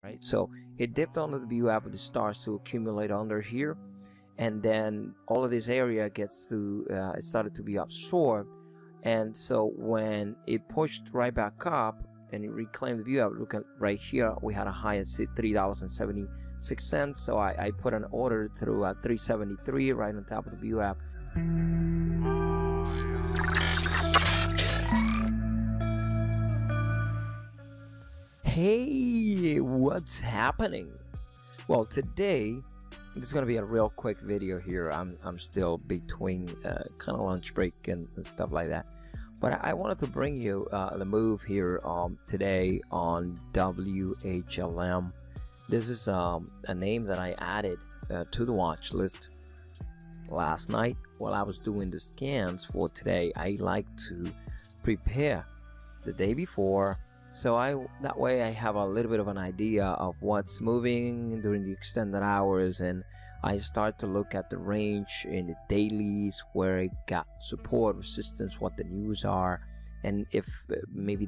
right? So it dipped onto the view app, it starts to accumulate under here, and then all of this area gets to it started to be absorbed. And so when it pushed right back up and it reclaimed the view app, look at right here, we had a high at $3.76. so I put an order through at 373 right on top of the view app. Hey, what's happening? Well, today this is going to be a real quick video here. I'm still between kind of lunch break and stuff like that, but I wanted to bring you the move here today on WHLM. This is a name that I added to the watch list last night while I was doing the scans for today. I like to prepare the day before, so that way I have a little bit of an idea of what's moving during the extended hours, and I start to look at the range in the dailies where it got support, resistance, what the news are, and if maybe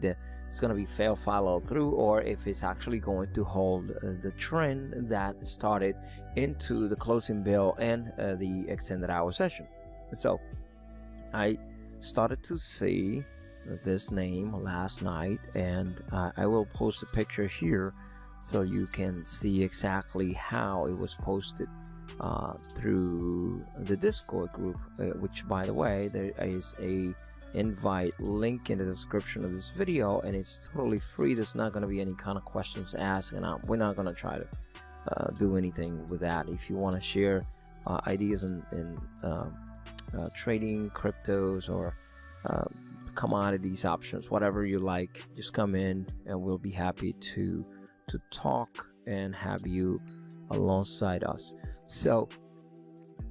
it's going to be fail follow through, or if it's actually going to hold the trend that started into the closing bell and the extended hour session. So I started to see this name last night, and I will post a picture here so you can see exactly how it was posted through the Discord group, which, by the way, there is a invite link in the description of this video, and it's totally free. There's not going to be any kind of questions asked, and we're not going to try to do anything with that. If you want to share ideas in trading cryptos or commodities, options, whatever you like, just come in and we'll be happy to talk and have you alongside us. So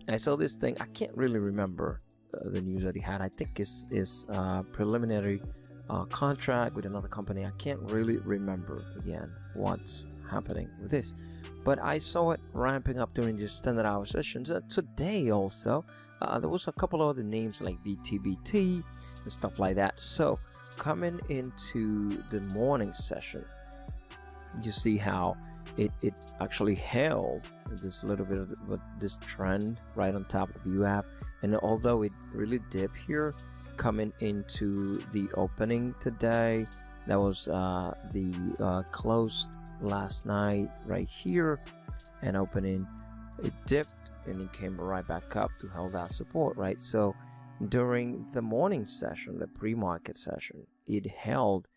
I saw this thing. I can't really remember the news that he had. I think is preliminary contract with another company. I can't really remember again what's happening with this, but I saw it ramping up during the extended hour sessions today. Also there was a couple of other names like BTBT and stuff like that. So coming into the morning session, you see how it actually held this little bit of this trend right on top of the view app, and although it really dipped here coming into the opening today, that was the closed last night right here, and opening it dipped and it came right back up to hold that support, right? So during the morning session, the pre-market session, it held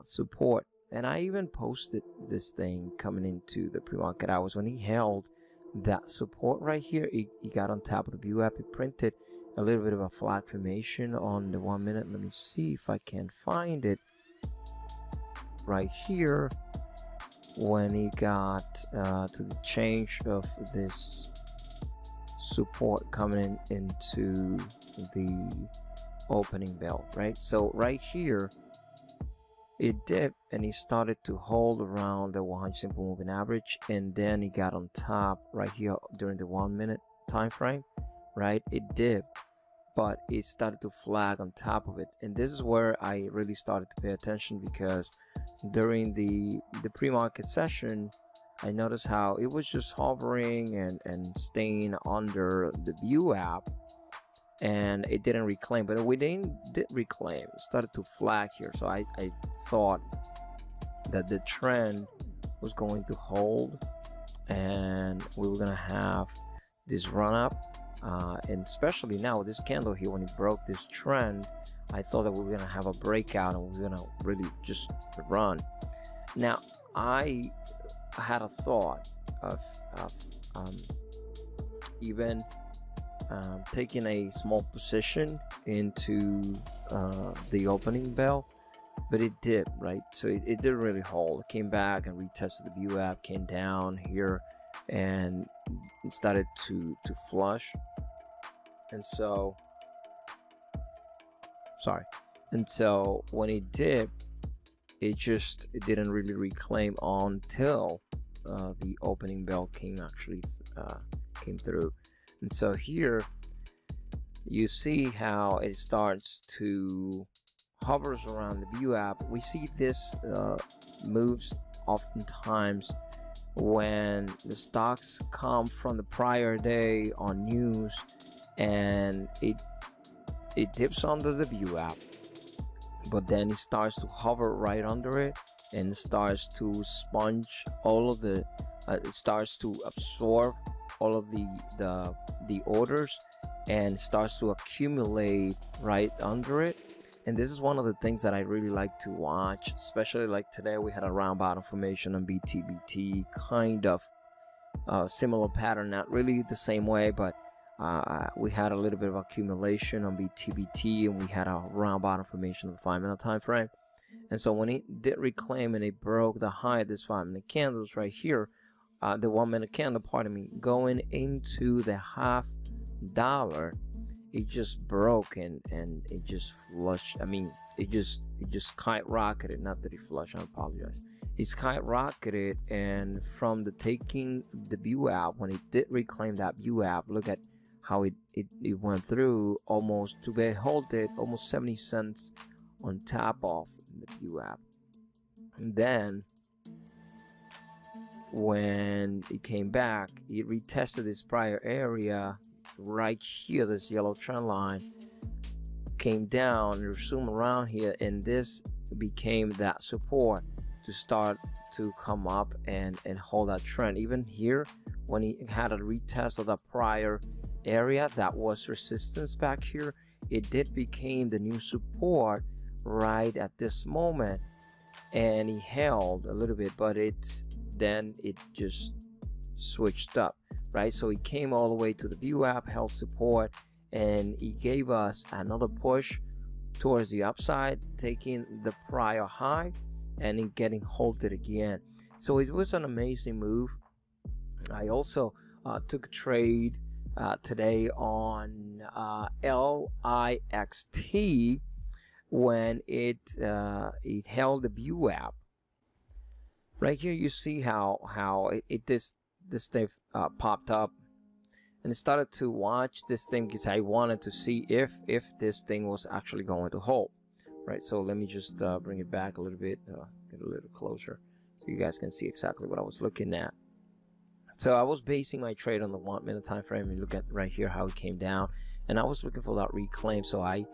support, and I even posted this thing coming into the pre-market hours. When he held that support right here, he got on top of the view app. It printed a little bit of a flag formation on the 1 minute. Let me see if I can find it right here. When he got to the change of this support coming into the opening bell, right? So right here it dipped and he started to hold around the 100 simple moving average, and then he got on top right here during the 1 minute time frame, right? It dipped, but it started to flag on top of it, and this is where I really started to pay attention, because during the pre-market session I noticed how it was just hovering and staying under the view app, and it didn't reclaim. But we did reclaim. It started to flag here, so I thought that the trend was going to hold and we were gonna have this run up, and especially now with this candle here, when it broke this trend, I thought that we were gonna have a breakout and we were gonna really just run. Now I had a thought of even taking a small position into the opening bell, but it dipped, right? So it didn't really hold. It came back and retested the view app, came down here, and it started to flush. And so when it dipped, it didn't really reclaim until the opening bell came through. And so here you see how it starts to hovers around the view app. We see this moves oftentimes when the stocks come from the prior day on news and it dips under the VWAP, but then it starts to hover right under it and starts to sponge all of the it starts to absorb all of the orders and starts to accumulate right under it. And this is one of the things that I really like to watch, especially like today we had a round bottom formation on BTBT, kind of similar pattern, not really the same way, but we had a little bit of accumulation on BTBT, and we had a round bottom formation of the 5-minute time frame. And so when it did reclaim and it broke the high of this 5-minute candles right here, the 1-minute candle, pardon me, going into the $0.50, it just broke and it just flushed. I mean, it just skyrocketed. Not that it flushed, I apologize. It skyrocketed, and from the taking the VWAP, when it did reclaim that VWAP, look at how it went through almost to be halted, almost 70 cents on top of the VWAP. And then when it came back, it retested this prior area right here, this yellow trend line, came down and resumed around here, and this became that support to start to come up and hold that trend. Even here, when he had a retest of the prior area that was resistance back here, it did became the new support right at this moment, and he held a little bit, but then it just switched up, right? So he came all the way to the VWAP, held support, and he gave us another push towards the upside, taking the prior high and then getting halted again. So it was an amazing move. I also took a trade today on LIXT when it held the VWAP. Right here you see how this thing popped up, and I started to watch this thing because I wanted to see if this thing was actually going to hold, right? So let me just bring it back a little bit, get a little closer so you guys can see exactly what I was looking at. So I was basing my trade on the 1-minute time frame, and look at right here how it came down, and I was looking for that reclaim. So I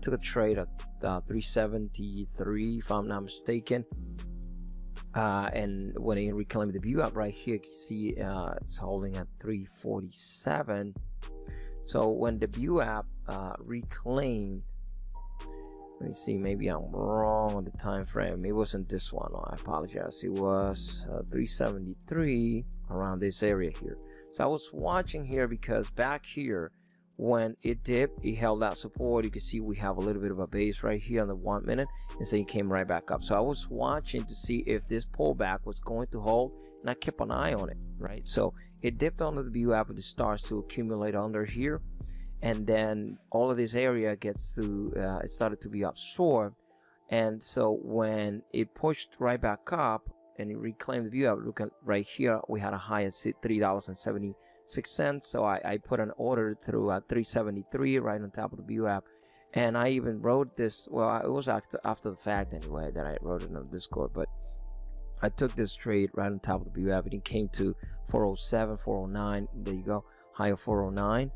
took a trade at 373 if I'm not mistaken. And when it reclaimed the VWAP right here, you can see it's holding at 347. So when the VWAP reclaimed, let me see, maybe I'm wrong on the time frame. It wasn't this one. I apologize. It was 373, around this area here. So I was watching here because back here, when it dipped, it held that support. You can see we have a little bit of a base right here on the 1 minute, and so it came right back up. So I was watching to see if this pullback was going to hold, and I kept an eye on it, right? So it dipped under the VWAP, but it starts to accumulate under here, and then all of this area gets to it started to be absorbed. And so when it pushed right back up and it reclaimed the VWAP, look at right here, we had a high at $3.76. So I put an order through at 373 right on top of the VWAP, and I even wrote this. Well, it was after the fact anyway that I wrote it on Discord, but I took this trade right on top of the VWAP, and it came to 407, 409. There you go, high of 409.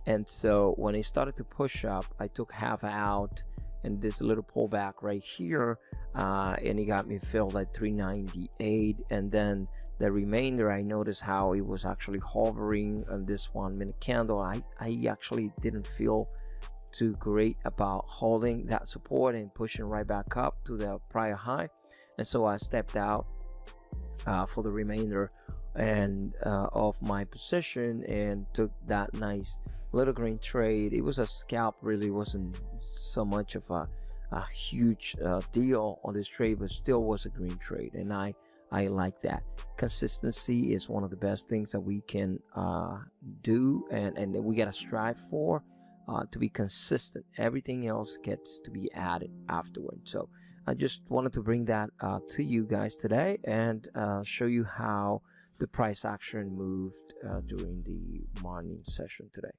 And so when it started to push up, I took half out, and this little pullback right here, and it got me filled at 398, and then the remainder, I noticed how it was actually hovering on this 1 minute candle. I actually didn't feel too great about holding that support and pushing right back up to the prior high, and so I stepped out for the remainder and of my position and took that nice little green trade. It was a scalp, really wasn't so much of a huge deal on this trade, but still was a green trade, and I like that. Consistency is one of the best things that we can do, and we gotta strive for to be consistent. Everything else gets to be added afterward. So I just wanted to bring that to you guys today and show you how the price action moved during the morning session today.